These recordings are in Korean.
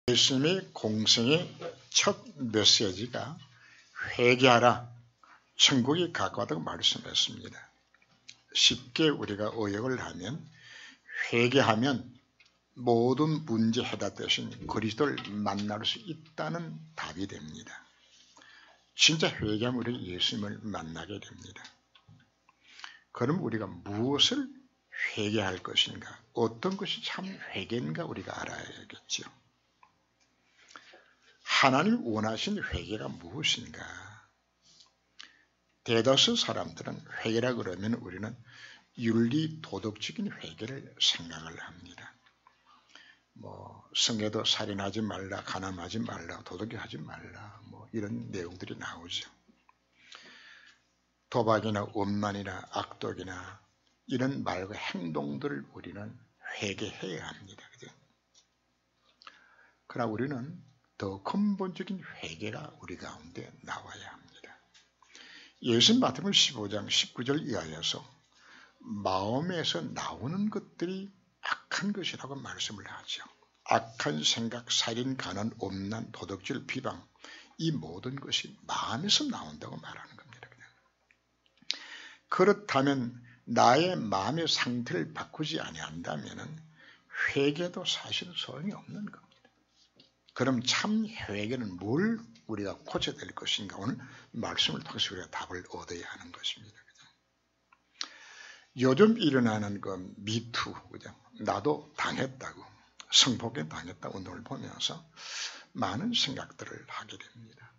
예수님의 공생의 첫 메시지가 회개하라, 천국이 가까웠다고 말씀했습니다. 쉽게 우리가 의역을 하면 회개하면 모든 문제 해답 대신 그리스도를 만날 수 있다는 답이 됩니다. 진짜 회개하면 우리가 예수님을 만나게 됩니다. 그럼 우리가 무엇을 회개할 것인가, 어떤 것이 참 회개인가 우리가 알아야겠죠. 하나님이 원하신 회개가 무엇인가? 대다수 사람들은 회개라 그러면 우리는 윤리 도덕적인 회개를 생각을 합니다. 성에도 살인하지 말라, 간음하지 말라, 도둑질하지 말라, 이런 내용들이 나오죠. 도박이나 원만이나 악독이나 이런 말과 행동들을 우리는 회개해야 합니다. 그죠? 그러나 우리는 더 근본적인 회개가 우리 가운데 나와야 합니다. 예수님 마태복음 15장 19절 이하에서 마음에서 나오는 것들이 악한 것이라고 말씀을 하죠. 악한 생각, 살인, 간음, 음란, 도둑질, 비방, 이 모든 것이 마음에서 나온다고 말하는 겁니다. 그렇다면 나의 마음의 상태를 바꾸지 아니한다면 회개도 사실 소용이 없는 겁니다. 그럼 참 회개는 뭘 우리가 고쳐야 될 것인가? 오늘 말씀을 통해서 우리가 답을 얻어야 하는 것입니다. 요즘 일어나는 그 미투, 그죠? 나도 당했다고, 성폭행 당했다고 운동을 보면서 많은 생각들을 하게 됩니다.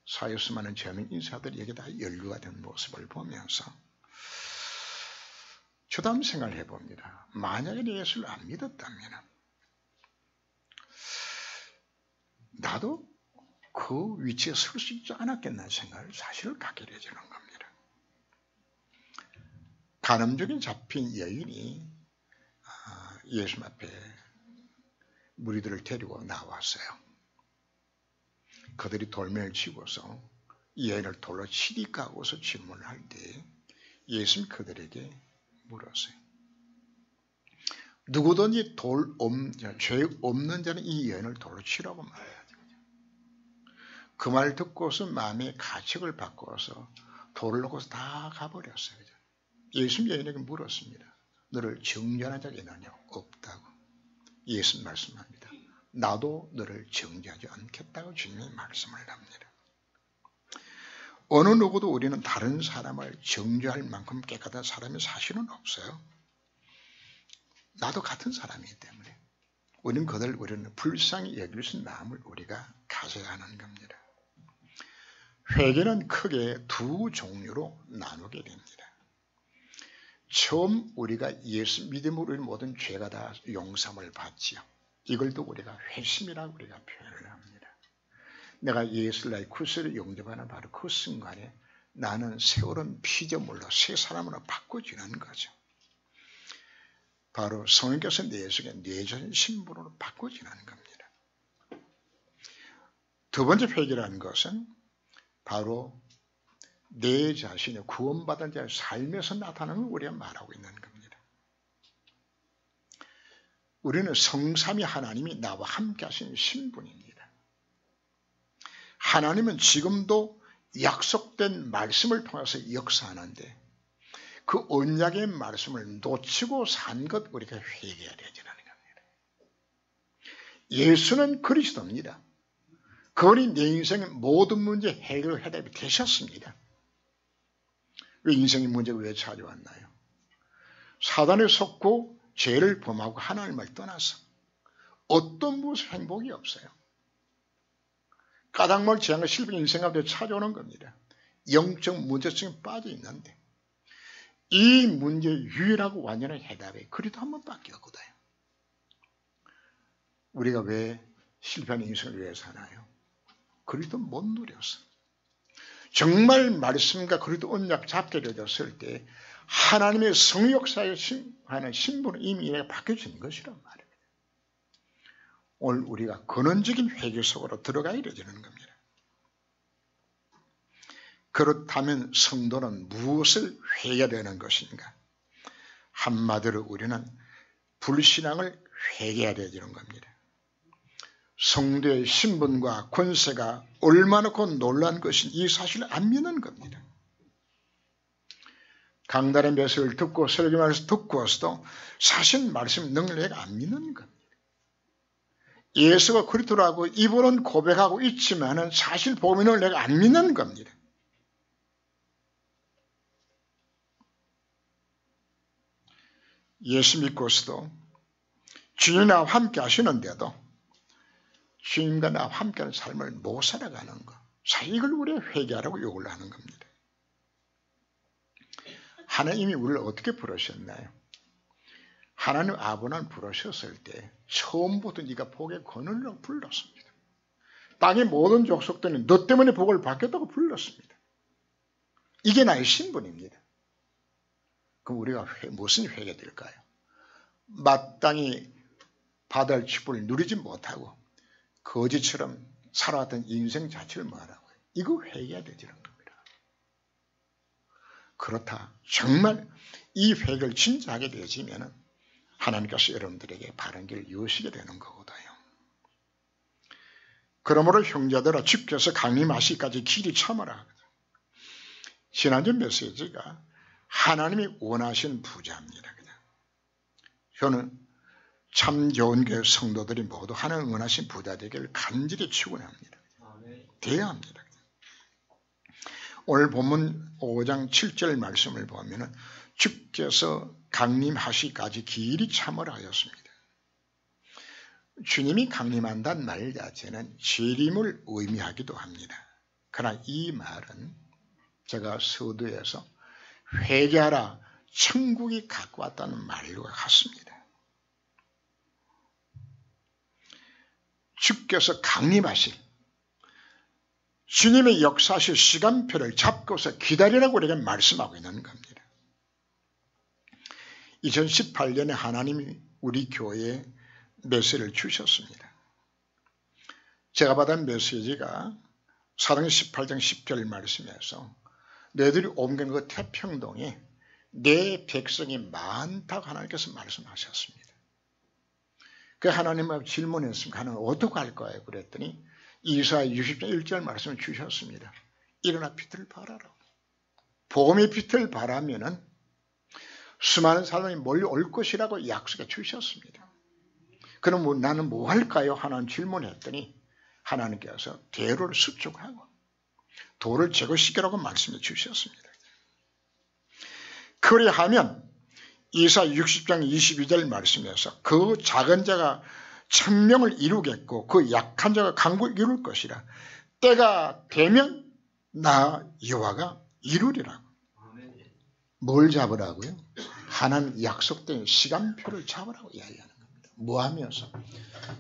사회에서 많은 젊은 인사들이 여기 다 연루가 된 모습을 보면서 저도 한번 생각을 해봅니다. 만약에 예수를 안 믿었다면 나도 그 위치에 설 수 있지 않았겠나 생각을 사실을 갖게 되는 겁니다. 간음적인 잡힌 여인이 예수님 앞에 무리들을 데리고 나왔어요. 그들이 돌멩이를 치고서 이 여인을 돌로 치리까 하고서 질문을 할 때 예수님 그들에게 물었어요. 누구든지 죄 없는 자는 이 여인을 돌로 치라고 말해야죠. 그 말 듣고서 마음의 가책을 바꿔서 돌을 놓고서 다 가버렸어요. 예수님 여인에게 물었습니다. 너를 정죄하는 자가 있느냐? 없다고. 예수님 말씀합니다. 나도 너를 정죄하지 않겠다고 주님이 말씀을 합니다. 어느 누구도 우리는 다른 사람을 정죄할 만큼 깨끗한 사람이 사실은 없어요. 나도 같은 사람이기 때문에 우리는 불쌍히 여길 수 있는 마음을 우리가 가져야 하는 겁니다. 회개는 크게 두 종류로 나누게 됩니다. 처음 우리가 예수 믿음으로 모든 죄가 다 용서함을 받지요. 이걸 또 우리가 회심이라고 우리가 표현을 합니다. 내가 예수를 나의 구세를 영접하는 바로 그 순간에 나는 새로운 피조물로 새 사람으로 바꿔지는 거죠. 바로 성령께서 내 속에 내전 신분으로 바꿔지는 겁니다. 두 번째 회개라는 것은 바로 내 자신의 구원받은 자의 삶에서 나타나는 걸 우리가 말하고 있는 겁니다. 우리는 성삼위 하나님이 나와 함께 하신 신분입니다. 하나님은 지금도 약속된 말씀을 통해서 역사하는데 그 언약의 말씀을 놓치고 산 것 우리가 회개해야 되는 겁니다. 예수는 그리스도입니다. 그분이 내 인생의 모든 문제 해결 해답이 되셨습니다. 왜 인생의 문제가 왜 찾아왔나요? 사단에 속고 죄를 범하고 하나님을 떠나서 어떤 무슨 행복이 없어요. 까닭만 지향과 실패 인생 가운데 찾아오는 겁니다. 영적 문제성에 빠져 있는데 이 문제의 유일하고 완전한 해답이 그리도 한 번밖에 없거든요. 우리가 왜 실패하는 인생을 왜 사나요? 그리도 못 누려서. 정말 말씀과 그리도 언약 잡게 되었을 때 하나님의 성역사에 하는 신분은 이미 바뀌어진 것이란 말입니다. 오늘 우리가 근원적인 회개 속으로 들어가야 되는 겁니다. 그렇다면 성도는 무엇을 회개해야 되는 것인가? 한마디로 우리는 불신앙을 회개해야 되는 겁니다. 성도의 신분과 권세가 얼마나 놀라운 것인지 이 사실을 안 믿는 겁니다. 강단의 메시지를 듣고 설교 말씀을 듣고서도 사실 말씀 능력을 안 믿는 겁니다. 예수가 그리스도라고 입으로는 고백하고 있지만은 사실 복음을 내가 안 믿는 겁니다. 예수 믿고서도 주님 나와 함께 하시는데도 주님과 나와 함께하는 삶을 못 살아가는 것. 사실 이걸 우리가 회개하라고 요구를 하는 겁니다. 하나님이 우리를 어떻게 부르셨나요? 하나님 아브라함을 부르셨을 때 처음부터 네가 복의 권을로 불렀습니다. 땅의 모든 족속들은 너 때문에 복을 받겠다고 불렀습니다. 이게 나의 신분입니다. 그럼 우리가 무슨 회개될까요? 마땅히 받아야 할 축복을 누리지 못하고 거지처럼 살아왔던 인생 자체를 말하고요. 이거 회개해야 되지는 겁니다. 그렇다. 정말 이 회개를 진짜 하게 되어지면 하나님께서 여러분들에게 바른 길을 여시게 되는 거거든요. 그러므로 형제들아 주께서 강림하시기까지 길이 참으라. 지난주 메시지가 하나님이 원하신 부자입니다. 그냥. 저는 참 좋은 교회 성도들이 모두 하나님 원하신 부자 되기를 간절히 축원합니다. 되어야 합니다. 오늘 본문 5장 7절 말씀을 보면 주께서 강림하시기까지 길이 참으라 하였습니다. 주님이 강림한다는 말 자체는 재림을 의미하기도 합니다. 그러나 이 말은 제가 서두에서 회개하라 천국이 갖고 왔다는 말과 같습니다. 주께서 강림하실 주님의 역사실 시간표를 잡고서 기다리라고 우리에게 말씀하고 있는 겁니다. 2018년에 하나님이 우리 교회에 메시지를 주셨습니다. 제가 받은 메시지가 사도행전 18장 10절 말씀에서 너희들이 옮긴 그 태평동에 내 백성이 많다고 하나님께서 말씀하셨습니다. 그 하나님하고 질문했습니다. 하나님 어떻게 할 거예요? 그랬더니 이사야 60장 1절 말씀을 주셨습니다. 일어나 빛을 발하라. 복음의 빛을 발하면은 수많은 사람이 몰려올 것이라고 약속해 주셨습니다. 그럼 나는 뭐 할까요? 하나님 질문했더니 하나님께서 대로를 수축하고 돌을 제거시키라고 말씀해 주셨습니다. 그리하면 이사야 60장 22절 말씀에서 그 작은 자가 천명을 이루겠고 그 약한 자가 강국을 이룰 것이라. 때가 되면 나 여호와가 이루리라고. 뭘 잡으라고요? 하나님 약속된 시간표를 잡으라고 이야기하는 겁니다. 뭐 하면서?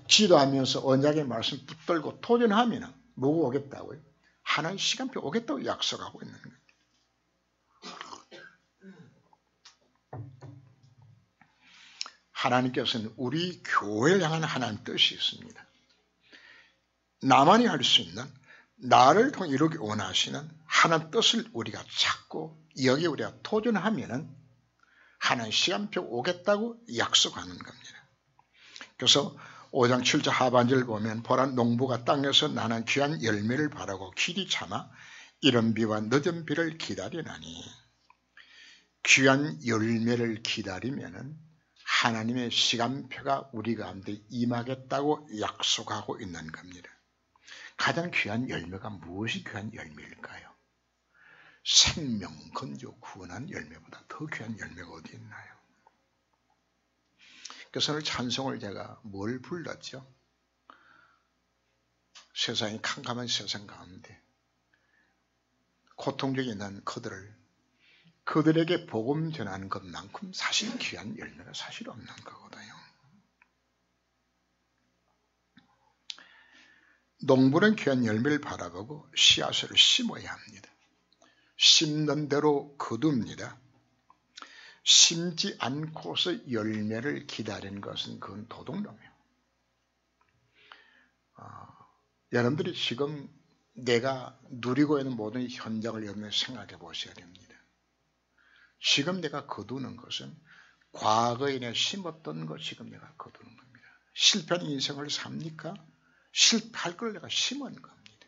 기도하면서 언약의 말씀 붙들고 토전하면 뭐가 오겠다고요? 하나님 시간표 오겠다고 약속하고 있는 거예요. 하나님께서는 우리 교회를 향한 하나님 뜻이 있습니다. 나만이 할 수 있는 나를 통해 이루기 원하시는 하나님 뜻을 우리가 찾고 여기에 우리가 도전하면 하나님 시간표 오겠다고 약속하는 겁니다. 그래서 5장 7절 하반절 보면 보라 농부가 땅에서 나는 귀한 열매를 바라고 길이 참아 이른 비와 늦은 비를 기다리나니 귀한 열매를 기다리면은 하나님의 시간표가 우리 가운데 임하겠다고 약속하고 있는 겁니다. 가장 귀한 열매가 무엇이 귀한 열매일까요? 생명, 건조, 구원한 열매보다 더 귀한 열매가 어디 있나요? 그래서 오늘 찬송을 제가 뭘 불렀죠? 세상이 캄캄한 세상 가운데 고통적인 있는 그들에게 복음 전하는 것만큼 사실 귀한 열매가 사실 없는 거거든요. 농부는 귀한 열매를 바라보고 씨앗을 심어야 합니다. 심는 대로 거둡니다. 심지 않고서 열매를 기다리는 것은 그건 도둑놈이에요. 여러분들이 지금 내가 누리고 있는 모든 현장을 여러분 생각해 보셔야 됩니다. 지금 내가 거두는 것은 과거에 내가 심었던 것 지금 내가 거두는 겁니다. 실패한 인생을 삽니까? 실패할 걸 내가 심은 겁니다.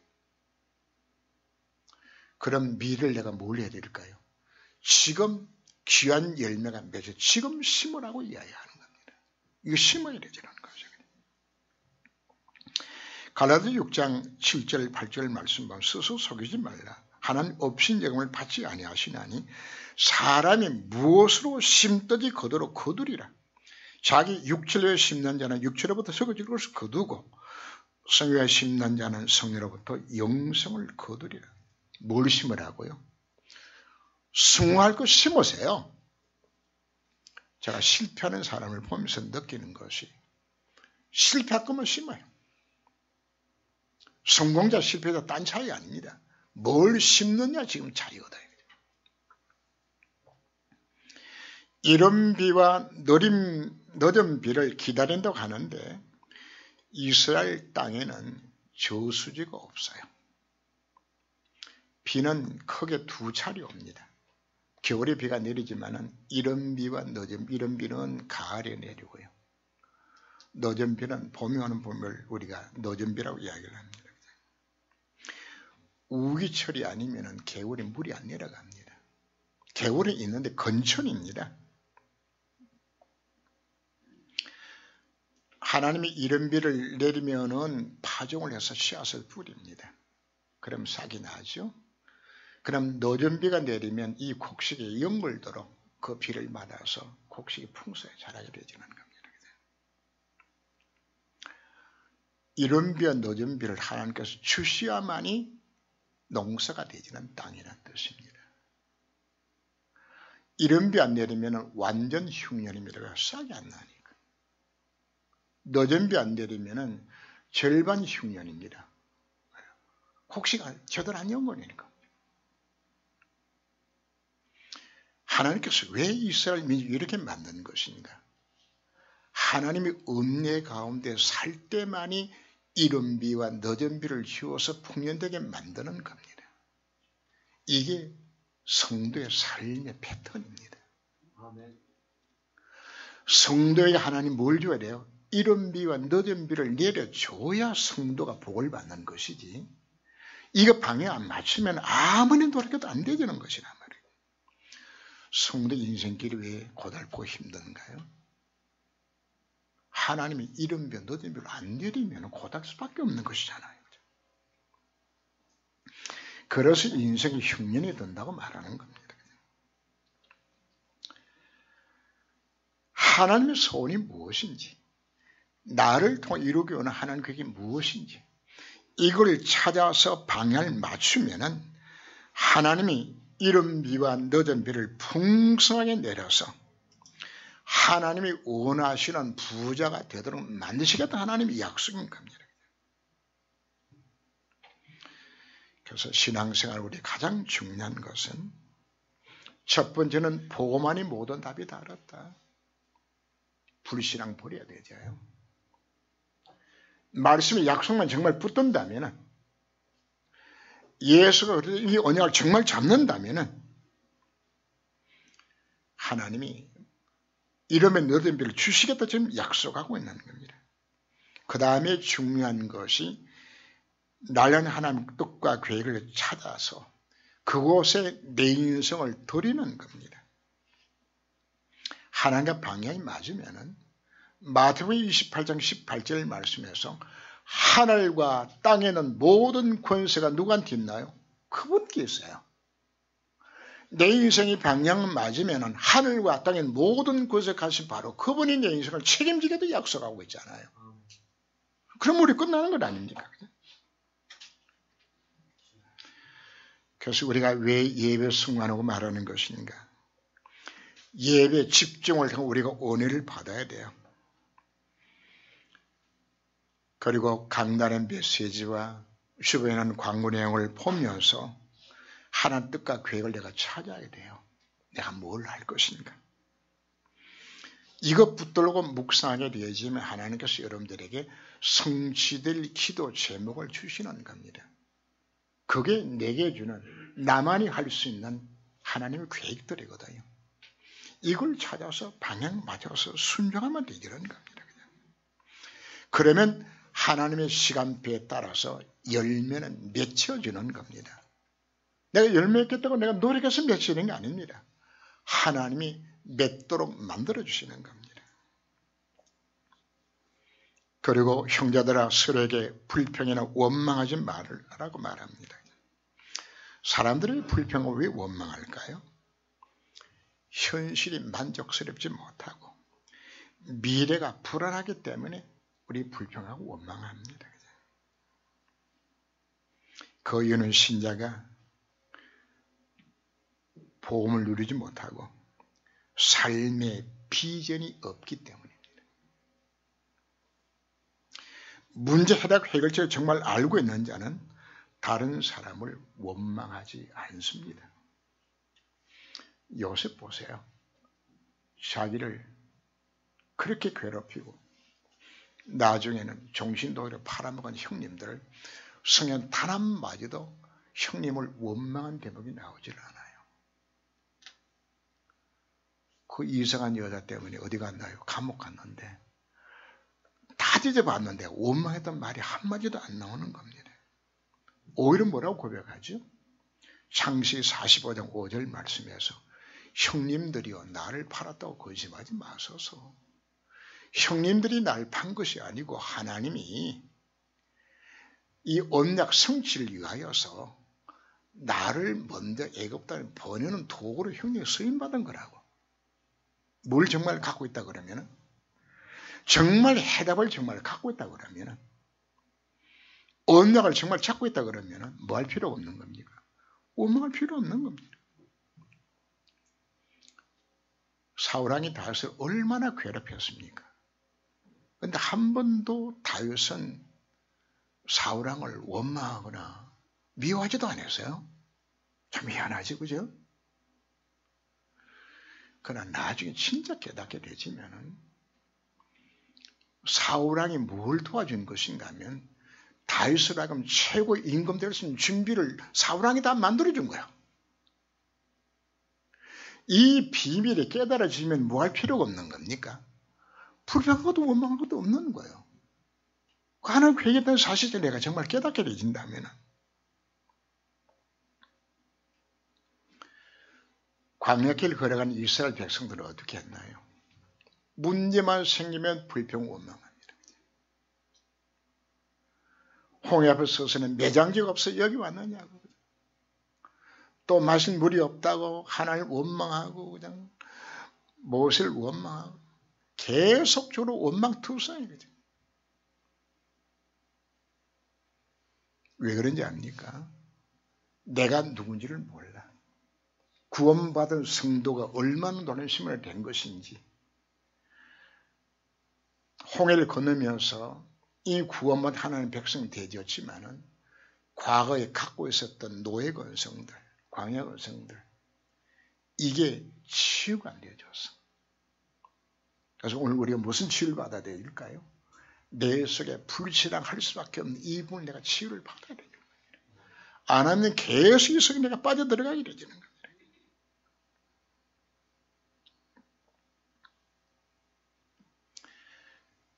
그럼 미래를 내가 뭘 해야 될까요? 지금 귀한 열매가 맺어 지금 심으라고 이야기하는 겁니다. 이거 심어야 되는 거죠. 갈라디아 6장 7절 8절 말씀 보면 스스로 속이지 말라. 하나님 없인 여금을 받지 아니하시나니 사람이 무엇으로 심든지 거두로 거두리라. 자기 육체로 심는 자는 육체로부터 썩어질 것을 거두고 성령에 심는 자는 성령으로부터 영생을 거두리라. 뭘 심으라고요? 승화할 것 심으세요. 제가 실패하는 사람을 보면서 느끼는 것이 실패할 거면 심어요. 성공자 실패자 딴 차이 아닙니다. 뭘 심느냐 지금 차이거든요. 이른 비와 늦은 비를 기다린다고 하는데 이스라엘 땅에는 저수지가 없어요. 비는 크게 두 차례 옵니다. 겨울에 비가 내리지만은 이른 비와 늦은 이른 비는 가을에 내리고요. 늦은 비는 봄이 오는 봄을 우리가 늦은 비라고 이야기를 합니다. 우기철이 아니면은 겨울에 물이 안 내려갑니다. 겨울에 있는데 건천입니다. 하나님이 이른 비를 내리면은 파종을 해서 씨앗을 뿌립니다. 그럼 싹이 나죠. 그럼 늦은 비가 내리면 이 곡식이 연글도록 그 비를 맞아서 곡식이 풍성히 자라게 되지는 겁니다. 이른 비와 늦은 비를 하나님께서 주셔야만이 농사가 되지는 땅이라는 뜻입니다. 이른 비 안 내리면 완전 흉년입니다. 싹이 안 나니까. 늦은 비 안 내리면 절반 흉년입니다. 곡식이 제대로 안 연거니까. 하나님께서 왜 이스라엘 민족을 이렇게 만든 것인가? 하나님이 은혜 가운데 살 때만이 이른 비와 늦은 비를 주어서 풍년되게 만드는 겁니다. 이게 성도의 삶의 패턴입니다. 성도에게 하나님 뭘 줘야 돼요? 이른 비와 늦은 비를 내려줘야 성도가 복을 받는 것이지. 이거 방향 안 맞추면 아무리 노력해도 안 되는 것이란 말이에요. 성도 인생길이 왜 고달프고 힘든가요? 하나님이 이른 비, 늦은 비를 안 내리면 고달플 수밖에 없는 것이잖아요. 그래서 인생이 흉년이 된다고 말하는 겁니다. 하나님의 소원이 무엇인지, 나를 통해 이루기 원하는 하나님 그게 무엇인지, 이걸 찾아서 방향을 맞추면은 하나님이 이른 비와 늦은 비를 풍성하게 내려서 하나님이 원하시는 부자가 되도록 만드시겠다 하나님의 약속인 겁니다. 그래서 신앙생활 우리 가장 중요한 것은 첫 번째는 보고만이 모든 답이 다 알았다. 불신앙 버려야 되죠. 말씀의 약속만 정말 붙든다면 예수가 이 언약을 정말 잡는다면 하나님이 이러면 늦은 비를 주시겠다 지금 약속하고 있는 겁니다. 그 다음에 중요한 것이 나는 하나님 뜻과 계획을 찾아서 그곳에 내 인생을 드리는 겁니다. 하나님과 방향이 맞으면은 마태복음 28장 18절 말씀에서 하늘과 땅에는 모든 권세가 누구한테 있나요? 그분께 있어요. 내 인생이 방향 맞으면은 하늘과 땅에는 모든 권세 가신 바로 그분이 내 인생을 책임지게도 약속하고 있잖아요. 그럼 우리 끝나는 것 아닙니까? 그래서 우리가 왜 예배 승관하고 말하는 것인가? 예배 집중을 통해 우리가 은혜를 받아야 돼요. 그리고 강단의 메시지와 주변에 있는 광고 내용을 보면서 하나님 뜻과 계획을 내가 찾아야 돼요. 내가 뭘 할 것인가? 이것 붙들고 묵상하게 되어지면 하나님께서 여러분들에게 성취될 기도 제목을 주시는 겁니다. 그게 내게 주는 나만이 할 수 있는 하나님의 계획들이거든요. 이걸 찾아서 방향 맞춰서 순종하면 되는 겁니다. 그러면 하나님의 시간표에 따라서 열매는 맺혀지는 겁니다. 내가 열매 맺겠다고 내가 노력해서 맺히는 게 아닙니다. 하나님이 맺도록 만들어주시는 겁니다. 그리고 형제들아 서로에게 불평이나 원망하지 말라고 말합니다. 사람들이 불평을 왜 원망할까요? 현실이 만족스럽지 못하고 미래가 불안하기 때문에 우리 불평하고 원망합니다. 그 이유는 신자가 복음을 누리지 못하고 삶의 비전이 없기 때문입니다. 문제 해결책을 정말 알고 있는 자는 다른 사람을 원망하지 않습니다. 요셉 보세요. 자기를 그렇게 괴롭히고 나중에는 종신도로 팔아먹은 형님들을 성현 단 한마디도 형님을 원망한 대목이 나오질 않아요. 그 이상한 여자 때문에 어디 갔나요? 감옥 갔는데 다 뒤져봤는데 원망했던 말이 한마디도 안 나오는 겁니다. 오히려 뭐라고 고백하죠? 창세기 45장 5절 말씀에서 형님들이여 나를 팔았다고 거짓말하지 마소서. 형님들이 날 판 것이 아니고 하나님이 이 언약 성취를 위하여서 나를 먼저 애굽 땅에 보내는 도구로 형님이 쓰임받은 거라고. 뭘 정말 갖고 있다 그러면은, 정말 해답을 정말 갖고 있다 그러면은, 언약을 정말 찾고 있다 그러면은 뭐 할 필요가 없는 겁니까? 원망할 필요 없는 겁니다. 사울왕이 다윗을 얼마나 괴롭혔습니까? 그런데 한 번도 다윗은 사울왕을 원망하거나 미워하지도 않았어요. 참 희한하지, 그죠? 그러나 나중에 진짜 깨닫게 되지면은 사울왕이 뭘 도와준 것인가 하면 다윗을 하여금 최고 임금될 수 있는 준비를 사울왕이 다 만들어준 거야. 이 비밀이 깨달아지면 뭐 할 필요가 없는 겁니까? 불평한 것도 원망한 것도 없는 거예요. 하나님 회개했다는 사실을 내가 정말 깨닫게 되진다면 광야길 걸어간 이스라엘 백성들은 어떻게 했나요? 문제만 생기면 불평 원망합니다. 홍해 앞에 서서는 매장지가 없어 여기 왔느냐고, 또 마실 물이 없다고 하나님 원망하고 그냥 모세를 원망하고 계속적으로 원망투성이거든요. 왜 그런지 압니까? 내가 누군지를 몰라. 구원받은 성도가 얼마나 놀라심을 된 것인지, 홍해를 건너면서 이 구원받은 하나님의 백성이 되었지만은 과거에 갖고 있었던 노예 근성들, 광야 근성들, 이게 치유가 안 되어졌어. 그래서 오늘 우리가 무슨 치유를 받아야 될까요? 내 속에 불신앙할 수밖에 없는 이 부분을 내가 치유를 받아야 되는 거예요. 안 하면 계속 이 속에 내가 빠져들어가게 되는 겁니다.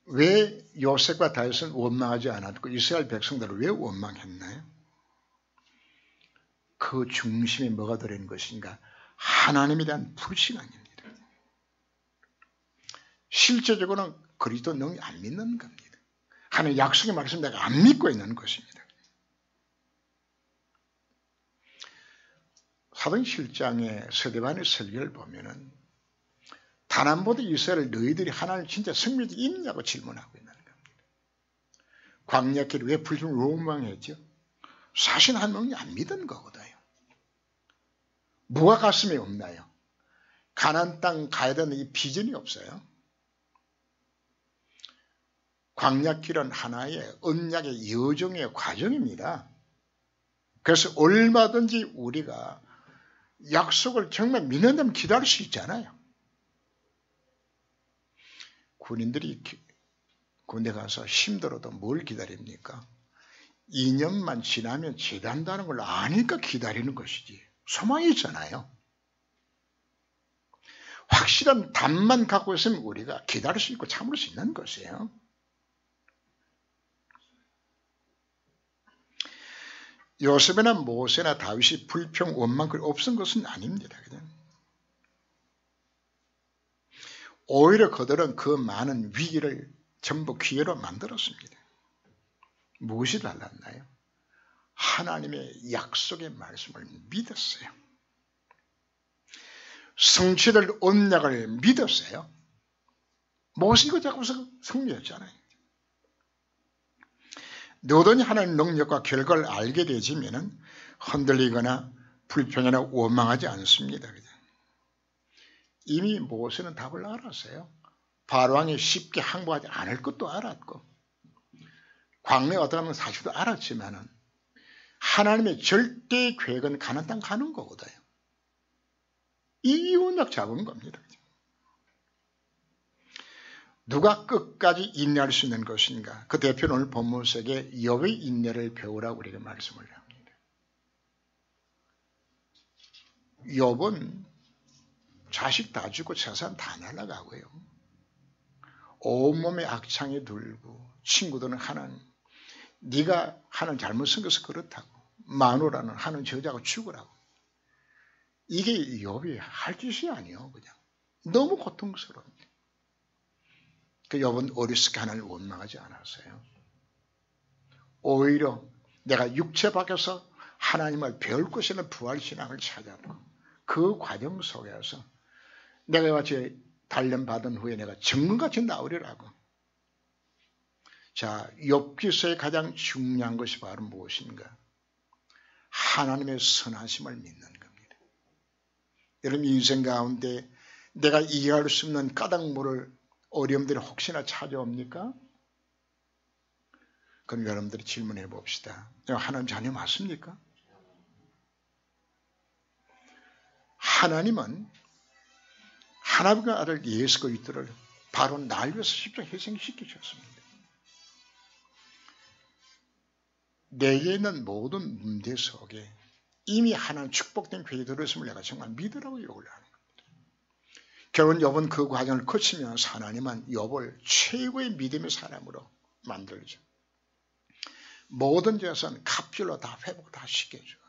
왜 요셉과 다윗은 원망하지 않았고 이스라엘 백성들은 왜 원망했나요? 그 중심에 뭐가 들어있는 것인가? 하나님에 대한 불신앙입니다. 실제적으로는 그리스도 능력 안 믿는 겁니다. 하나님의 약속의 말씀 내가 안 믿고 있는 것입니다. 사도행전의 스데반의 설교를 보면은 단 한 번도 이스라엘 너희들이 하나님 진짜 성민이 있냐고 질문하고 있는 겁니다. 광야길 왜 불평 원망했죠? 사실 한 명이 안 믿은 거거든요. 뭐가 가슴에 없나요? 가나안 땅 가야 되는 이 비전이 없어요. 광야길은 하나의 언약의 여정의 과정입니다. 그래서 얼마든지 우리가 약속을 정말 믿는다면 기다릴 수 있잖아요. 군인들이 군대 가서 힘들어도 뭘 기다립니까? 2년만 지나면 제대한다는 걸 아니까 기다리는 것이지. 소망이 있잖아요. 확실한 답만 갖고 있으면 우리가 기다릴 수 있고 참을 수 있는 것이에요. 요셉이나 모세나 다윗이 불평, 원망, 없은 것은 아닙니다. 그냥. 오히려 그들은 그 많은 위기를 전부 기회로 만들었습니다. 무엇이 달랐나요? 하나님의 약속의 말씀을 믿었어요. 성취될 언약을 믿었어요. 모세가 자꾸 승리했잖아요. 누구든지 하나님의 능력과 결과를 알게 되지면 흔들리거나 불평이나 원망하지 않습니다. 이미 모세는 답을 알았어요. 바로왕이 쉽게 항복하지 않을 것도 알았고 광야에 어떠한 사실도 알았지만 하나님의 절대 계획은 가나안 땅 가는 거거든요. 이 언약 잡은 겁니다. 누가 끝까지 인내할 수 있는 것인가? 그 대표는 오늘 본문 속에 욥의 인내를 배우라고 우리에게 말씀을 합니다. 욥은 자식 다 죽고 재산 다 날아가고요. 온몸에 악창이 들고 친구들은 하는 네가 하는 잘못 생겨서 그렇다고 마누라는 하는 저자가 죽으라고. 이게 욥이 할 짓이 아니에요. 그냥 너무 고통스러워요. 그 욥은 어리석게 하나님을 원망하지 않았어요. 오히려 내가 육체 밖에서 하나님을 배울 것이라는 부활신앙을 찾았고 그 과정 속에서 내가 같이 단련받은 후에 내가 정금같이 나오리라고. 자, 욥기서의 가장 중요한 것이 바로 무엇인가? 하나님의 선하심을 믿는 겁니다. 여러분 인생 가운데 내가 이해할 수 없는 까닭물을 어려움들이 혹시나 찾아옵니까? 그럼 여러분들이 질문해 봅시다. 하나님 자녀 맞습니까? 하나님은 하나님의 아들 예수 그리스도를 바로 날 위해서 십자가 희생시키셨습니다. 내게 있는 모든 문제 속에 이미 하나님 축복된 괴에 들었음을 내가 정말 믿으라고 요구를 하는 겁니다. 결국 욥은 그 과정을 거치면서 하나님은 욥을 최고의 믿음의 사람으로 만들죠. 모든 죄는 갑절로 다 회복 다 시켜줘요.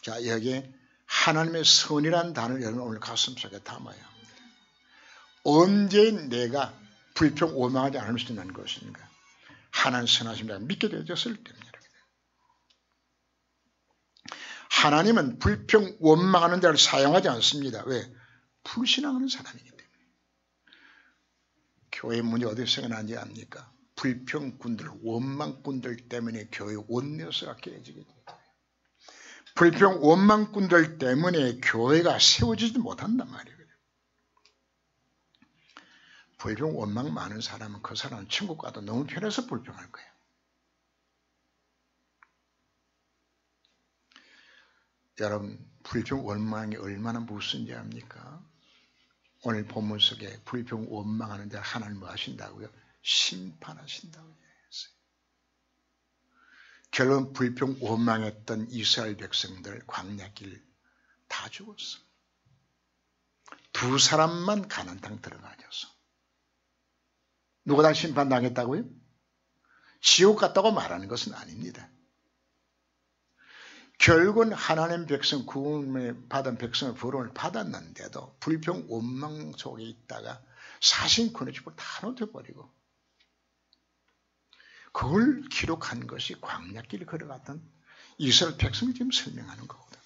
자, 여기에 하나님의 선이라는 단어를 여러분 오늘 가슴속에 담아야 합니다. 언제 내가 불평 원망하지 않을 수 있는 것인가? 하나님 선하심을 내가 믿게 되었을 때입니다. 하나님은 불평 원망하는 자를 사용하지 않습니다. 왜? 불신앙하는 사람이기 때문에. 교회 문제 어디서 생겨나는지 압니까? 불평꾼들, 원망꾼들 때문에 교회 원내서가 깨지게 돼요. 불평 원망꾼들 때문에 교회가 세워지지 못한단 말이에요. 불평 원망 많은 사람은 그 사람은 천국 가도 너무 편해서 불평할 거예요. 여러분 불평 원망이 얼마나 무슨지 압니까? 오늘 본문 속에 불평 원망하는 자 하나님 뭐 하신다고요? 심판하신다고 했어요. 결론 불평 원망했던 이스라엘 백성들 광야길 다 죽었어. 두 사람만 가나안 땅 들어가졌어. 누가 다 심판당했다고요? 지옥 갔다고 말하는 것은 아닙니다. 결국은 하나님 백성 구원을 받은 백성의 부름을 받았는데도 불평 원망 속에 있다가 사신 권해주고 다 놓쳐버리고 그걸 기록한 것이 광야길을 걸어갔던 이스라엘 백성이 지금 설명하는 거거든요.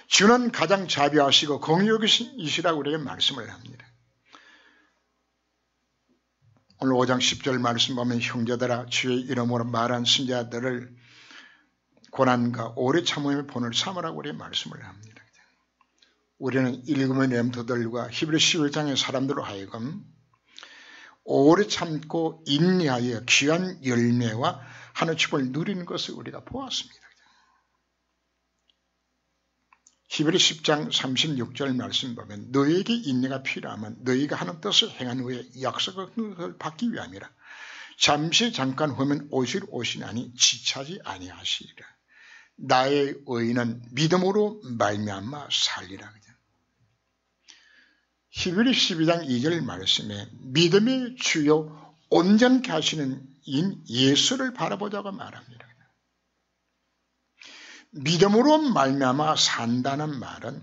주는 가장 자비하시고 공의이시라고 우리에게 말씀을 합니다. 오늘 5장 10절 말씀 보면 형제들아 주의 이름으로 말한 선지자들을 고난과 오래 참음의 본을 삼으라고 우리에게 말씀을 합니다. 우리는 일금의 렘터들과 히브리 11장의 사람들로 하여금 오래 참고 인내하여 귀한 열매와 하나님의 축복을 누리는 것을 우리가 보았습니다. 히브리 10장 36절 말씀 보면 너에게 인내가 필요하면 너희가 하는 뜻을 행한 후에 약속을 받기 위함이라. 잠시 잠깐 후면 오시나니 지체하지 아니하시리라. 나의 의인은 믿음으로 말미암아 살리라. 히브리 12장 2절 말씀에 믿음의 주요 온전케 하시는 인 예수를 바라보자고 말합니다. 믿음으로 말미암아 산다는 말은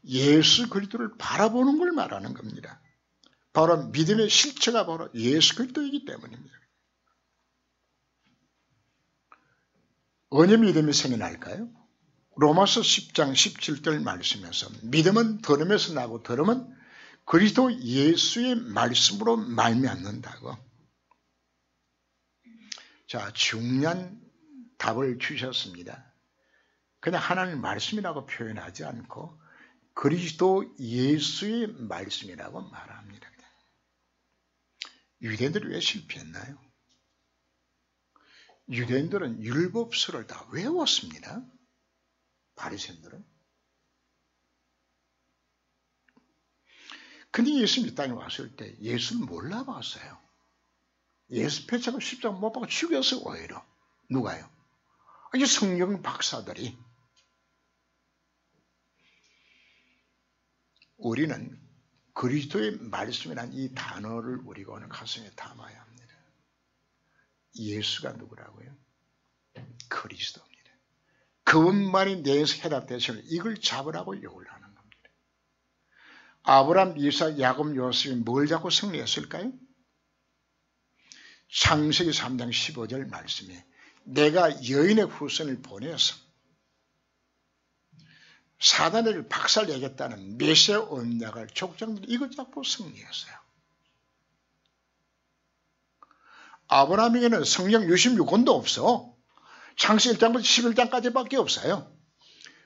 예수 그리스도를 바라보는 걸 말하는 겁니다. 바로 믿음의 실체가 바로 예수 그리스도이기 때문입니다. 어느 믿음이 생겨날까요? 로마서 10장 17절 말씀에서 믿음은 들음에서 나고 들음은 그리스도 예수의 말씀으로 말미암는다고. 자, 중요한 답을 주셨습니다. 그냥 하나님의 말씀이라고 표현하지 않고 그리스도 예수의 말씀이라고 말합니다. 유대인들이 왜 실패했나요? 유대인들은 율법서를 다 외웠습니다. 바리새인들은. 근데 예수님 이 땅에 왔을 때 예수를 몰라봤어요. 예수 폐차고 십자가 못 박고 죽였어요. 오히려. 누가요? 이 성경 박사들이. 우리는 그리스도의 말씀이란 이 단어를 우리가 오늘 가슴에 담아야 합니다. 예수가 누구라고요? 그리스도입니다. 그분만이 내에서 해답되시면 이걸 잡으라고 요구를 하는 겁니다. 아브라함, 이삭, 야곱, 요셉이 뭘 잡고 승리했을까요? 창세기 3장 15절 말씀에 내가 여인의 후손을 보내서 사단을 박살내겠다는 메시아 언약을 족장들이 이것 잡고 승리했어요. 아브라함에게는 성경 66권도 없어. 창세기 1장부터 11장까지밖에 없어요.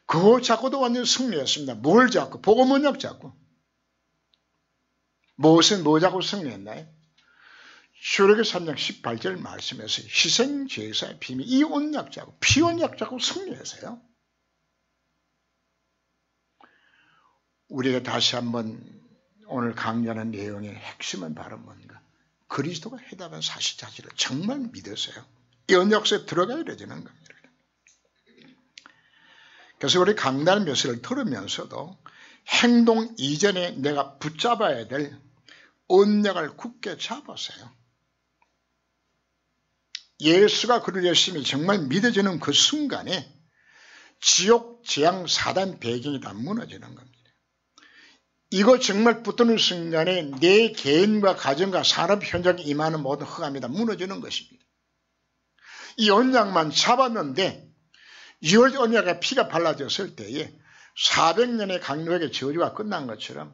그거 잡고도 완전히 승리했습니다. 뭘 잡고? 복음 언약 잡고. 무엇은 뭐 잡고 승리했나요? 출애굽기 3장 18절 말씀에서 희생 제사의 비밀, 이 언약 잡고 피 언약 잡고 승리했어요. 우리가 다시 한번 오늘 강의하는 내용의 핵심은 바로 뭔가? 그리스도가 해답한 사실 자체를 정말 믿으세요. 이 언약서에 들어가야 되는 겁니다. 그래서 우리 강단 묘사를 들으면서도 행동 이전에 내가 붙잡아야 될 언약을 굳게 잡으세요. 예수가 그를 열심히 정말 믿어지는 그 순간에 지옥, 재앙, 사단 배경이 다 무너지는 겁니다. 이거 정말 붙드는 순간에 내 개인과 가정과 산업 현장에 임하는 모든 흑암이 다 무너지는 것입니다. 이 언약만 잡았는데 6월 언약의 피가 발라졌을 때에 400년의 강력의 저주가 끝난 것처럼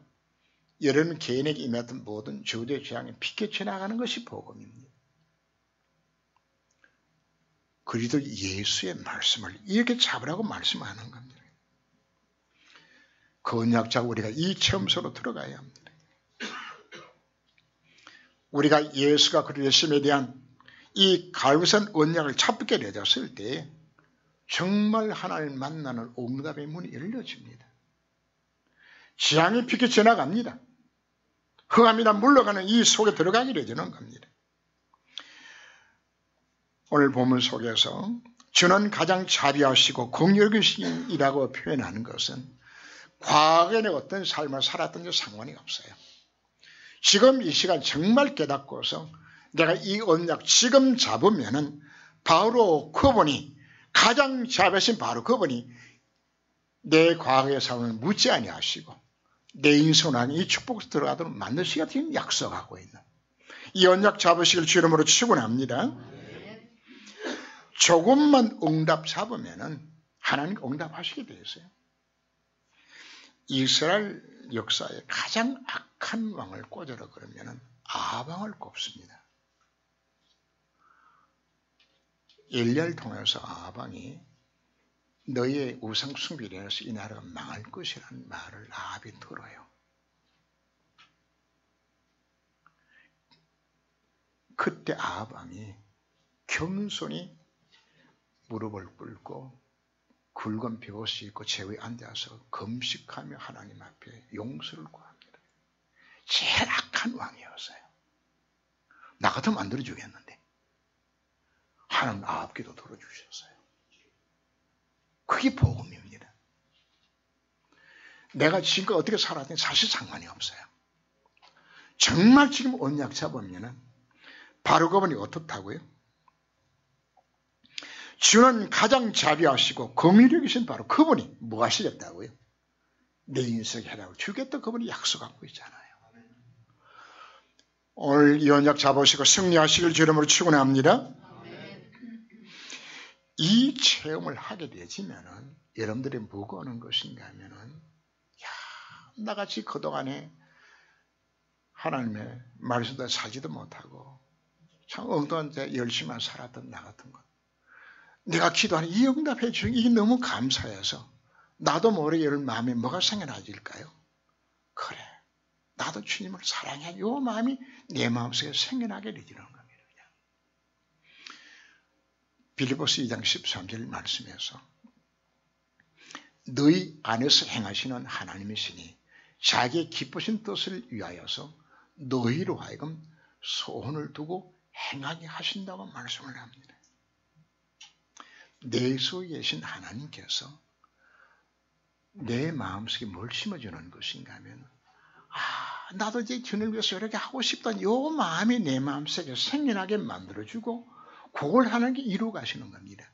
여러분 개인에게 임했던 모든 저주의 재앙이 피켜쳐 나가는 것이 복음입니다. 그리스도 예수의 말씀을 이렇게 잡으라고 말씀하는 겁니다. 그 언약 잡고 우리가 이 체험소로 들어가야 합니다. 우리가 예수가 그리스도 예수님에 대한 이 갈보산 언약을 잡게 되었을 때 정말 하나님을 만나는 응답의 문이 열려집니다. 재앙이 피켜 지나갑니다. 흑암이나 물러가는 이 속에 들어가게 되는 겁니다. 오늘 본문 속에서 주는 가장 자비하시고 긍휼하시이라고 표현하는 것은 과거에 어떤 삶을 살았던 게 상관이 없어요. 지금 이 시간 정말 깨닫고서 내가 이 언약 지금 잡으면은 바로 그분이 가장 자비하신 바로 그분이 내 과거의 삶을 묻지 아니하시고 내 인생을 이 축복에 들어가도록 만드시기가 지금 약속하고 있는 이 언약 잡으시길 주 이름으로 축원합니다. 조금만 응답 잡으면은 하나님 응답하시게 되어 있어요. 이스라엘 역사에 가장 악한 왕을 꽂으라 그러면은 아방을 꼽습니다. 엘리야를 통해서 아방이 너희의 우상 숭배로 인해서 이 나라가 망할 것이라는 말을 아합이 들어요. 그때 아합이 겸손히 무릎을 꿇고 굵은 벼옷이 있고 제위에 앉아서 금식하며 하나님 앞에 용서를 구합니다. 제일 악한 왕이었어요. 나 같으면 안 들어주겠는데 하나님 아합 기도 들어주셨어요. 그게 복음입니다. 내가 지금까지 어떻게 살았든지 사실 상관이 없어요. 정말 지금 언약 잡으면은 바로 그분이 어떻다고요? 주는 가장 자비하시고 긍휼이신 바로 그분이 뭐 하시겠다고요? 내 인생 해라고 주겠다 그분이 약속하고 있잖아요. 오늘 이 언약 잡으시고 승리하시길 주름으로 축원합니다. 이 체험을 하게 되지면은 여러분들이 뭐가 오는 것인가 하면은 나같이 그동안에 하나님의 말씀대로 살지도 못하고 참 엉뚱한 데 열심히 살았던 나 같은 것. 내가 기도하는 이 응답해 주신 이게 너무 감사해서 나도 모르게 여러분 마음에 뭐가 생겨나질까요? 그래. 나도 주님을 사랑해. 이 마음이 내 마음속에 생겨나게 되지는 겁니다. 빌립보서 2장 13절 말씀에서 너희 안에서 행하시는 하나님이시니 자기의 기쁘신 뜻을 위하여서 너희로 하여금 소원을 두고 행하게 하신다고 말씀을 합니다. 내 속에 계신 하나님께서 내 마음속에 뭘 심어주는 것인가 하면 나도 이제 주님을 위해서 이렇게 하고 싶다는 이 마음이 내 마음속에 생겨나게 만들어주고 그걸 하나님께 이루어 가시는 겁니다.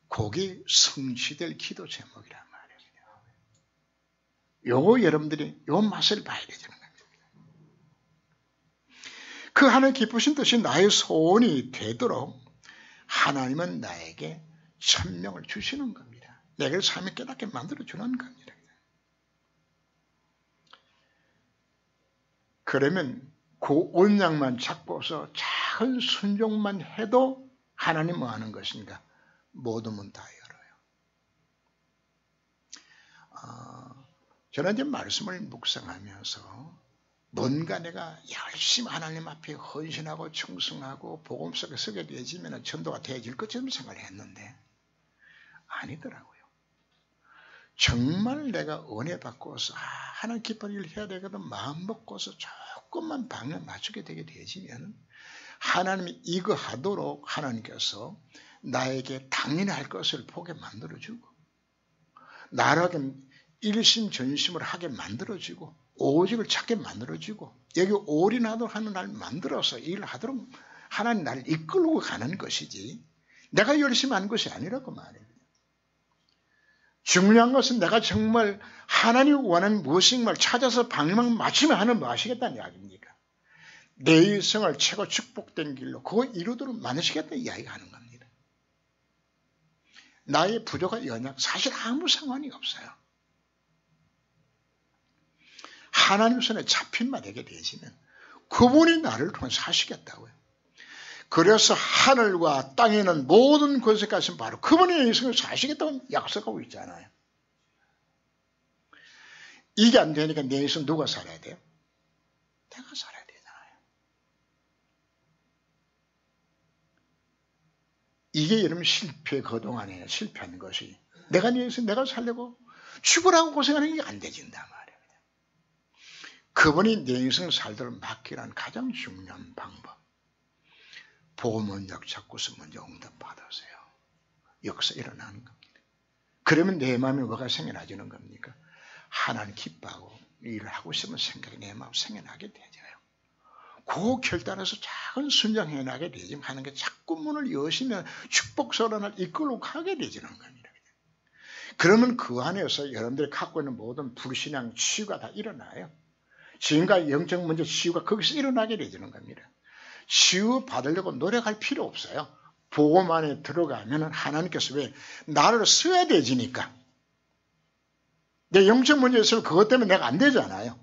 그게 성취될 기도 제목이란 말이에요. 요거 여러분들이 요 맛을 봐야 되는 겁니다. 그 하나님 기쁘신 뜻이 나의 소원이 되도록 하나님은 나에게 천명을 주시는 겁니다. 내게 삶을 깨닫게 만들어주는 겁니다. 그러면 그 언약만 잡고서 작은 순종만 해도 하나님 뭐 하는 것인가? 모든 문 다 열어요. 저는 이제 말씀을 묵상하면서 뭔가 내가 열심히 하나님 앞에 헌신하고 충성하고 복음 속에 서게 되어지면 전도가 되어질 것처럼 생각을 했는데 아니더라고요. 정말 내가 은혜 받고서 하나님 기쁜 일을 해야 되거든 마음 먹고서 조금만 방향 맞추게 되게 되어지면 하나님이 이거 하도록 하나님께서 나에게 당연히 할 것을 보게 만들어주고 나라게 일심전심을 하게 만들어주고 오직을 찾게 만들어주고 여기 올인하도록 하는 날 만들어서 일을 하도록 하나님 나를 이끌고 가는 것이지 내가 열심히 하는 것이 아니라고 말입니다. 중요한 것은 내가 정말 하나님이 원하는 무엇인가를 찾아서 방향 맞추며 하는 뭐 하시겠다는 이야기입니까? 내 일생을 최고 축복된 길로 그거 이루도록 만드시겠다는 이야기가 하는 겁니다. 나의 부족한 연약 사실 아무 상관이 없어요. 하나님 손에 잡힌만 되게 되시면 그분이 나를 통해서 하시겠다고요. 그래서 하늘과 땅에 있는 모든 것에까지는 바로 그분의 인생을 사시겠다고 약속하고 있잖아요. 이게 안 되니까 내 인생 누가 살아야 돼요? 내가 살아야 되잖아요. 이게 여러분 실패 그동안에 실패한 것이 내가 내 인생 내가 살려고 죽으라고 고생하는 게 안 되진단 말이에요. 그분이 내 인생을 살도록 맡기라는 가장 중요한 방법. 복음 언약 잡고서 먼저 응답받으세요. 역사 일어나는 겁니다. 그러면 내 마음에 뭐가 생겨나지는 겁니까? 하나님 기뻐하고 일을 하고 싶은 생각이 내 마음 생겨나게 되잖아요. 그 결단에서 작은 순종해 나게 되지만 하는 게 자꾸 문을 여시면 축복서론을 이끌고 가게 되지는 겁니다. 그러면 그 안에서 여러분들이 갖고 있는 모든 불신앙 치유가 다 일어나요. 지금까지 영적 문제 치유가 거기서 일어나게 되지는 겁니다. 치유 받으려고 노력할 필요 없어요. 복음 안에 들어가면 하나님께서 왜 나를 써야 되지니까. 내 영적 문제 있으면 그것 때문에 내가 안 되잖아요.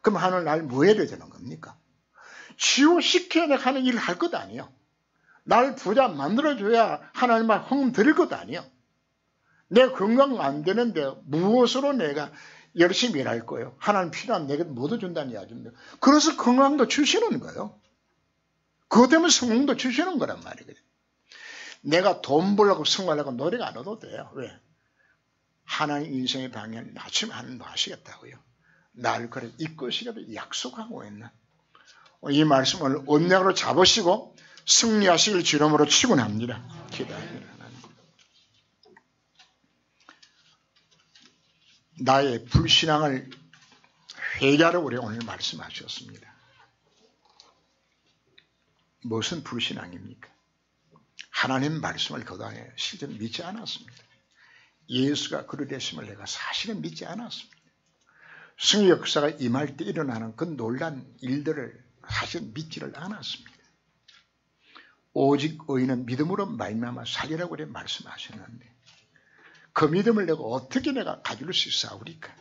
그럼 하나님 날 뭐 해야 되는 겁니까? 치유시켜야 내가 하는 일을 할 것 아니에요. 날 부자 만들어줘야 하나님 말 헌금 드릴 것도 아니에요. 내 건강 안 되는데 무엇으로 내가 열심히 일할 거예요. 하나님 필요한 내게 모두 준다는 이야기입니다. 그래서 건강도 주시는 거예요. 그것 때문에 성공도 주시는 거란 말이거든요. 내가 돈 벌려고 성공하려고 노력 안 해도 돼요. 왜? 하나님 인생의 방향을 맞추면 하나님 하시겠다고요. 날 그래 이끄시겠다 약속하고 있는 이 말씀 오늘 언약으로 잡으시고 승리하시길 주름으로 축원합니다. 기도합니다. 나의 불신앙을 회개하라고 우리 오늘 말씀하셨습니다. 무슨 불신앙입니까? 하나님 말씀을 그동안에 실제 믿지 않았습니다. 예수가 그러되심을 내가 사실은 믿지 않았습니다. 승의 역사가 임할 때 일어나는 그 놀란 일들을 사실 믿지를 않았습니다. 오직 의인은 믿음으로 말미암아 살리라고 그래 말씀하셨는데 그 믿음을 내가 어떻게 내가 가질 수 있사오리까?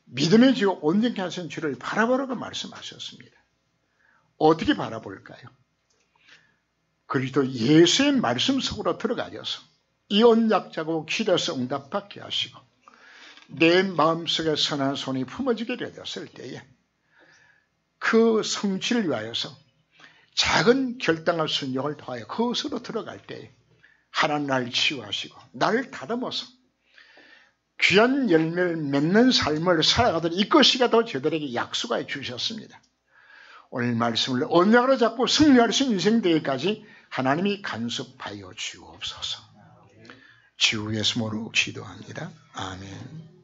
믿음의 지고 온전케 하신 주를 바라보라고 말씀하셨습니다. 어떻게 바라볼까요? 그리스도 예수의 말씀 속으로 들어가셔서 이 언약자고 기도해서 응답받게 하시고 내 마음속에 선한 손이 품어지게 되었을 때에 그 성취를 위하여서 작은 결단과 순종을 더하여 그것으로 들어갈 때에 하나님 나를 치유하시고 나를 다듬어서 귀한 열매를 맺는 삶을 살아가도록 이것이가 더 저들에게 약속하여 주셨습니다. 오늘 말씀을 언약으로 잡고 승리할 수 있는 인생 되기까지 하나님이 간섭하여 주옵소서. 주 예수 모르고 기도합니다. 아멘.